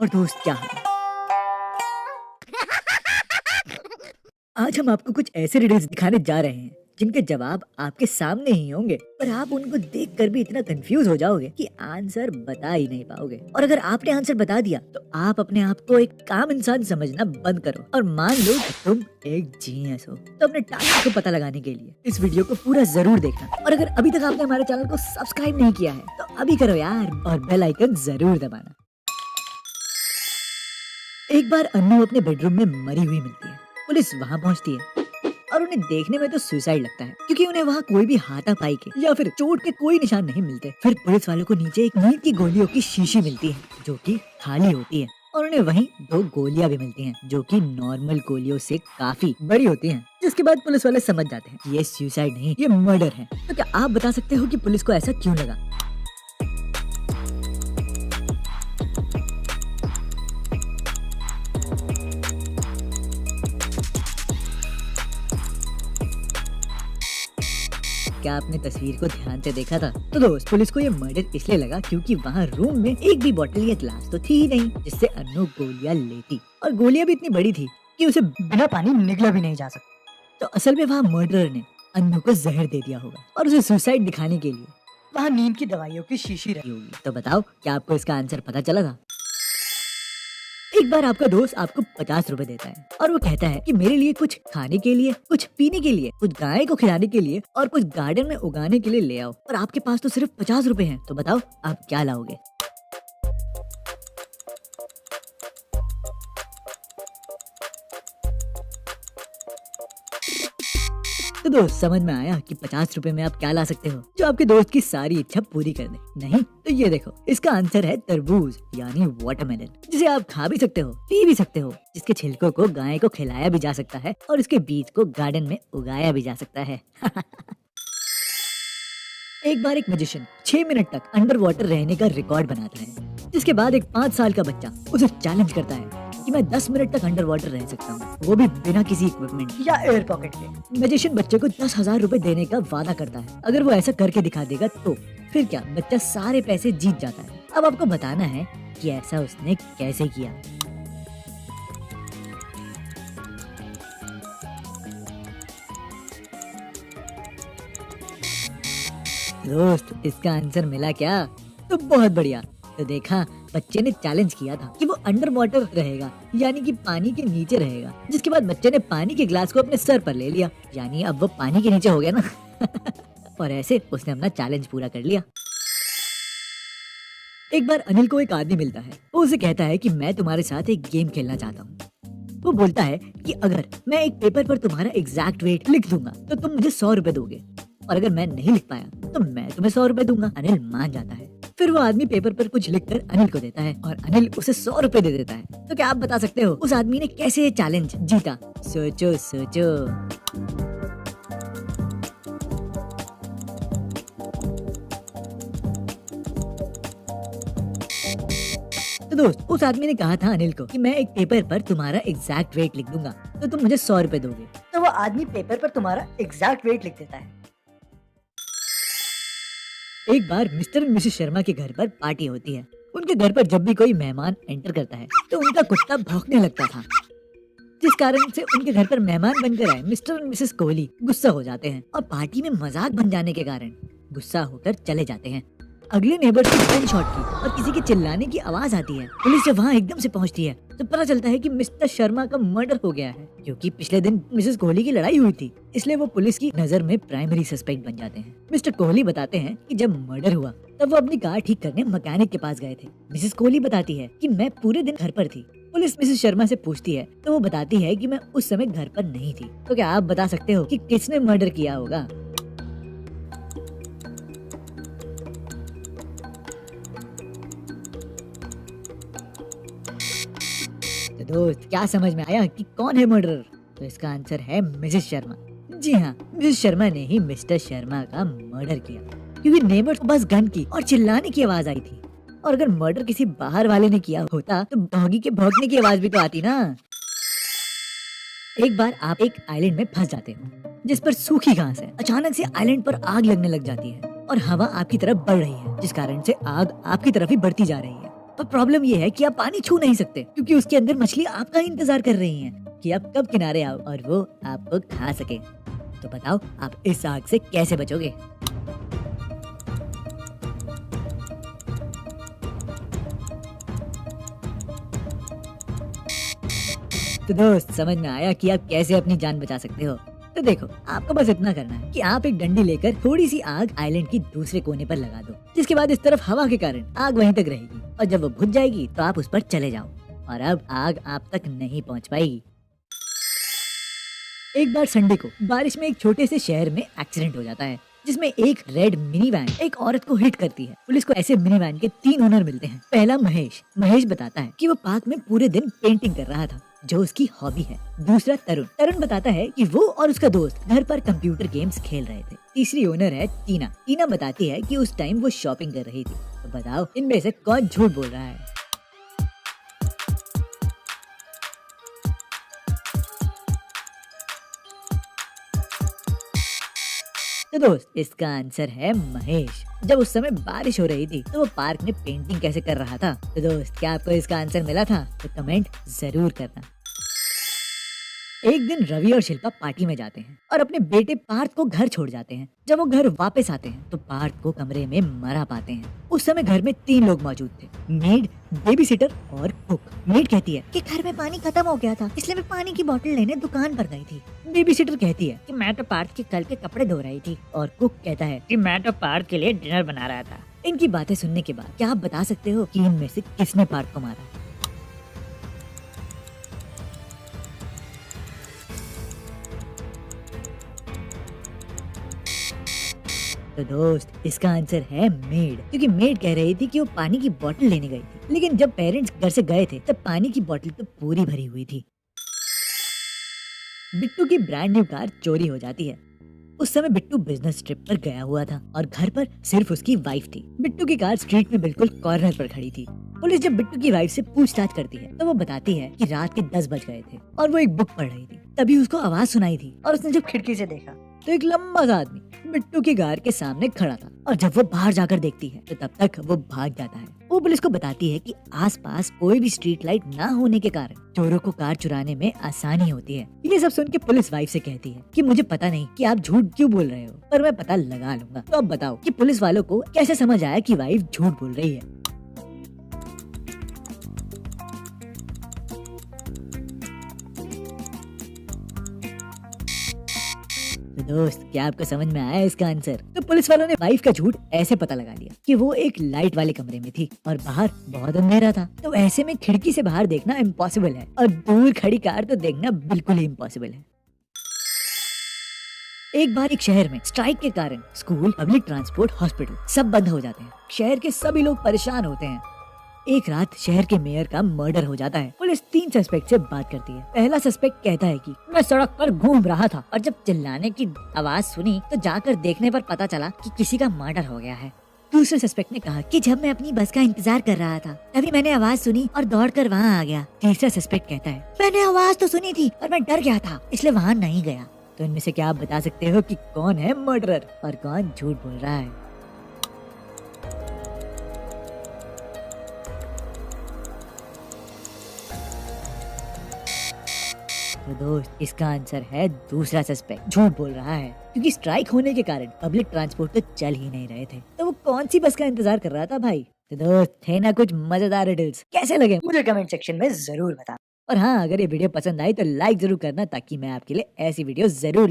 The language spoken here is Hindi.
और दोस्त क्या हाल है? आज हम आपको कुछ ऐसे रिडल्स दिखाने जा रहे हैं जिनके जवाब आपके सामने ही होंगे, पर आप उनको देखकर भी इतना कंफ्यूज हो जाओगे कि आंसर बता ही नहीं पाओगे। और अगर आपने आंसर बता दिया तो आप अपने आप को एक काम इंसान समझना बंद करो और मान लो कि तुम एक जीनियस हो। तो अपने टैलेंट को पता लगाने के लिए इस वीडियो को पूरा जरूर देखना, और अगर अभी तक आपने हमारे चैनल को सब्सक्राइब नहीं किया है तो अभी करो यार, और बेल आइकन जरूर दबाना। एक बार अन्नू अपने बेडरूम में मरी हुई मिलती है। पुलिस वहाँ पहुँचती है और उन्हें देखने में तो सुसाइड लगता है, क्योंकि उन्हें वहाँ कोई भी हाथापाई के या फिर चोट के कोई निशान नहीं मिलते। फिर पुलिस वालों को नीचे एक नींद की गोलियों की शीशी मिलती है जो कि खाली होती है, और उन्हें वहीं 2 गोलियां भी मिलती हैं जो कि नॉर्मल गोलियों से काफी बड़ी होती हैं। जिसके बाद पुलिस वाले समझ जाते हैं ये सुसाइड नहीं, ये मर्डर है। तो क्या आप बता सकते हो कि पुलिस को ऐसा क्यों लगा? क्या आपने तस्वीर को ध्यान से देखा था? तो दोस्त, पुलिस को ये मर्डर इसलिए लगा क्योंकि वहाँ रूम में एक भी बोतल या गिलास तो थी ही नहीं जिससे अन्नू गोलियां लेती, और गोलियां भी इतनी बड़ी थी कि उसे बिना पानी निगला भी नहीं जा सकता। तो असल में वहाँ मर्डरर ने अन्नू को जहर दे दिया होगा और उसे सुसाइड दिखाने के लिए वहाँ नींद की दवाइयों की शीशी रही होगी। तो बताओ, क्या आपको इसका आंसर पता चला था? एक बार आपका दोस्त आपको 50 रुपए देता है और वो कहता है कि मेरे लिए कुछ खाने के लिए, कुछ पीने के लिए, कुछ गाय को खिलाने के लिए और कुछ गार्डन में उगाने के लिए ले आओ, और आपके पास तो सिर्फ 50 रुपए हैं। तो बताओ आप क्या लाओगे? तो दोस्त, समझ में आया कि 50 रुपए में आप क्या ला सकते हो जो आपके दोस्त की सारी इच्छा पूरी कर दे? नहीं तो ये देखो, इसका आंसर है तरबूज यानी वाटरमेलन, जिसे आप खा भी सकते हो, पी भी सकते हो, जिसके छिलकों को गाय को खिलाया भी जा सकता है और इसके बीज को गार्डन में उगाया भी जा सकता है। एक बार एक मैजिशियन 6 मिनट तक अंडर वाटर रहने का रिकॉर्ड बनाता है, जिसके बाद एक 5 साल का बच्चा उसे चैलेंज करता है कि मैं 10 मिनट तक अंडर वाटर रह सकता हूँ, वो भी बिना किसी इक्विपमेंट या एयर पॉकेट के। मैजिशियन बच्चे को 10,000 रुपए देने का वादा करता है अगर वो ऐसा करके दिखा देगा। तो फिर क्या, बच्चा सारे पैसे जीत जाता है। अब आपको बताना है कि ऐसा उसने कैसे किया। दोस्त, इसका आंसर मिला क्या? तो बहुत बढ़िया। तो देखा, बच्चे ने चैलेंज किया था कि वो अंडर वाटर रहेगा, यानी कि पानी के नीचे रहेगा, जिसके बाद बच्चे ने पानी के गिलास को अपने सर पर ले लिया, यानी अब वो पानी के नीचे हो गया ना। और ऐसे उसने अपना चैलेंज पूरा कर लिया। एक बार अनिल को एक आदमी मिलता है, वो उसे कहता है कि मैं तुम्हारे साथ एक गेम खेलना चाहता हूँ। वो बोलता है कि अगर मैं एक पेपर पर तुम्हारा एग्जैक्ट वेट लिख दूंगा तो तुम मुझे 100 रुपए दोगे, और अगर मैं नहीं लिख पाया तो मैं तुम्हें 100 रुपए दूंगा। अनिल मान जाता है। फिर वो आदमी पेपर पर कुछ लिखकर अनिल को देता है और अनिल उसे 100 रुपए दे देता है। तो क्या आप बता सकते हो उस आदमी ने कैसे ये चैलेंज जीता? सोचो सोचो। तो दोस्त, उस आदमी ने कहा था अनिल को कि मैं एक पेपर पर तुम्हारा एग्जैक्ट वेट लिख दूंगा तो तुम मुझे 100 रुपए दोगे। तो वो आदमी पेपर पर तुम्हारा एग्जैक्ट वेट लिख देता है। एक बार मिस्टर और मिसेस शर्मा के घर पर पार्टी होती है। उनके घर पर जब भी कोई मेहमान एंटर करता है तो उनका कुत्ता भौंकने लगता था, जिस कारण से उनके घर पर मेहमान बनकर आए मिस्टर और मिसेस कोहली गुस्सा हो जाते हैं और पार्टी में मजाक बन जाने के कारण गुस्सा होकर चले जाते हैं। अगले नेबर की गन शॉट की और किसी के चिल्लाने की आवाज आती है। पुलिस जब वहाँ एकदम से पहुँचती है तो पता चलता है कि मिस्टर शर्मा का मर्डर हो गया है, क्योंकि पिछले दिन मिसेस कोहली की लड़ाई हुई थी, इसलिए वो पुलिस की नजर में प्राइमरी सस्पेक्ट बन जाते हैं। मिस्टर कोहली बताते हैं कि जब मर्डर हुआ तब वो अपनी कार ठीक करने मैकेनिक के पास गए थे। मिसेस कोहली बताती है कि मैं पूरे दिन घर पर थी। पुलिस मिसेस शर्मा से पूछती है तो वो बताती है कि मैं उस समय घर पर नहीं थी। तो क्या आप बता सकते हो कि किसने मर्डर किया होगा? तो दोस्त, क्या समझ में आया कि कौन है मर्डरर? तो इसका आंसर है मिसेस शर्मा। जी हाँ, मिसेस शर्मा ने ही मिस्टर शर्मा का मर्डर किया, क्योंकि नेबर्स को बस गन की और चिल्लाने की आवाज आई थी, और अगर मर्डर किसी बाहर वाले ने किया होता तो डॉगी के भौंकने की आवाज भी तो आती ना। एक बार आप एक आइलैंड में फंस जाते हो जिस पर सूखी घास है। अचानक से आइलैंड पर आग लगने लग जाती है और हवा आपकी तरफ बढ़ रही है, जिस कारण से आग आपकी तरफ ही बढ़ती जा रही है। और प्रॉब्लम ये है कि आप पानी छू नहीं सकते क्योंकि उसके अंदर मछली आपका ही इंतजार कर रही हैं कि आप कब किनारे आओ और वो आपको खा सके। तो बताओ आप इस आग से कैसे बचोगे? तो दोस्त समझ में आया कि आप कैसे अपनी जान बचा सकते हो। तो देखो आपको बस इतना करना है कि आप एक डंडी लेकर थोड़ी सी आग आइलैंड की दूसरे कोने पर लगा दो, जिसके बाद इस तरफ हवा के कारण आग वहीं तक रहेगी और जब वो बुझ जाएगी तो आप उस पर चले जाओ और अब आग आप तक नहीं पहुंच पाएगी। एक बार संडे को बारिश में एक छोटे से शहर में एक्सीडेंट हो जाता है जिसमें एक रेड मिनी वैन एक औरत को हिट करती है। पुलिस को ऐसे मिनी वैन के 3 ओनर मिलते हैं। पहला महेश बताता है कि वो पार्क में पूरे दिन पेंटिंग कर रहा था जो उसकी हॉबी है। दूसरा तरुण बताता है कि वो और उसका दोस्त घर पर कंप्यूटर गेम्स खेल रहे थे। तीसरी ओनर है टीना बताती है कि उस टाइम वो शॉपिंग कर रही थी। तो बताओ इनमें से कौन झूठ बोल रहा है? तो दोस्त इसका आंसर है महेश। जब उस समय बारिश हो रही थी तो वो पार्क में पेंटिंग कैसे कर रहा था? तो दोस्त क्या आपको इसका आंसर मिला था? तो कमेंट जरूर करना। एक दिन रवि और शिल्पा पार्टी में जाते हैं और अपने बेटे पार्थ को घर छोड़ जाते हैं। जब वो घर वापस आते हैं तो पार्थ को कमरे में मरा पाते हैं। उस समय घर में 3 लोग मौजूद थे, मेड, बेबी सिटर और कुक। मेड कहती है कि घर में पानी खत्म हो गया था इसलिए मैं पानी की बोतल लेने दुकान पर गई थी। बेबी सिटर कहती है कि मैं तो पार्थ के कल के कपड़े धो रही थी। और कुक कहता है कि मैं तो पार्थ के लिए डिनर बना रहा था। इनकी बातें सुनने के बाद क्या आप बता सकते हो कि इनमें से किसने पार्थ को मारा? तो दोस्त इसका आंसर है मेड, क्योंकि मेड कह रही थी कि वो पानी की बोतल लेने गई थी, लेकिन जब पेरेंट्स घर से गए थे तब पानी की बोतल तो पूरी भरी हुई थी। बिट्टू की ब्रांड न्यू कार चोरी हो जाती है। उस समय बिट्टू बिजनेस ट्रिप पर गया हुआ था और घर पर सिर्फ उसकी वाइफ थी। बिट्टू की कार स्ट्रीट में बिल्कुल कॉर्नर पर खड़ी थी। पुलिस जब बिट्टू की वाइफ से पूछताछ करती है तो वो बताती है कि रात के 10 बज गए थे और वो एक बुक पढ़ रही थी। तभी उसको आवाज सुनाई थी और उसने जब खिड़की से देखा तो एक लंबा सा आदमी बिट्टू की कार के सामने खड़ा था और जब वो बाहर जाकर देखती है तो तब तक वो भाग जाता है। वो पुलिस को बताती है कि आसपास कोई भी स्ट्रीट लाइट ना होने के कारण चोरों को कार चुराने में आसानी होती है। ये सब सुन के पुलिस वाइफ से कहती है कि मुझे पता नहीं कि आप झूठ क्यों बोल रहे हो, पर मैं पता लगा लूंगा। तो अब बताओ कि पुलिस वालों को कैसे समझ आया कि वाइफ झूठ बोल रही है? तो दोस्त क्या आपको समझ में आया इसका आंसर? तो पुलिस वालों ने वाइफ का झूठ ऐसे पता लगा लिया कि वो एक लाइट वाले कमरे में थी और बाहर बहुत अंधेरा था। तो ऐसे में खिड़की से बाहर देखना इम्पॉसिबल है और दूर खड़ी कार तो देखना बिल्कुल ही इम्पॉसिबल है। एक बार एक शहर में स्ट्राइक के कारण स्कूल, पब्लिक ट्रांसपोर्ट, हॉस्पिटल सब बंद हो जाते हैं। शहर के सभी लोग परेशान होते हैं। एक रात शहर के मेयर का मर्डर हो जाता है। पुलिस 3 सस्पेक्ट से बात करती है। पहला सस्पेक्ट कहता है कि मैं सड़क पर घूम रहा था और जब चिल्लाने की आवाज सुनी तो जाकर देखने पर पता चला कि किसी का मर्डर हो गया है। दूसरे सस्पेक्ट ने कहा कि जब मैं अपनी बस का इंतजार कर रहा था तभी मैंने आवाज सुनी और दौड़कर वहाँ आ गया। तीसरा सस्पेक्ट कहता है मैंने आवाज तो सुनी थी पर मैं डर गया था इसलिए वहाँ नहीं गया। तो इनमें से क्या आप बता सकते हो कि कौन है मर्डरर और कौन झूठ बोल रहा है? तो दोस्त इसका आंसर है दूसरा सस्पेक्ट झूठ बोल रहा है, क्योंकि स्ट्राइक होने के कारण पब्लिक ट्रांसपोर्ट तो चल ही नहीं रहे थे। तो वो कौन सी बस का इंतजार कर रहा था भाई? तो दोस्त थे ना कुछ मजेदार रिडल्स, कैसे लगे मुझे कमेंट सेक्शन में जरूर बताना। और हाँ, अगर ये वीडियो पसंद आई तो लाइक जरूर करना ताकि मैं आपके लिए ऐसी वीडियो जरूर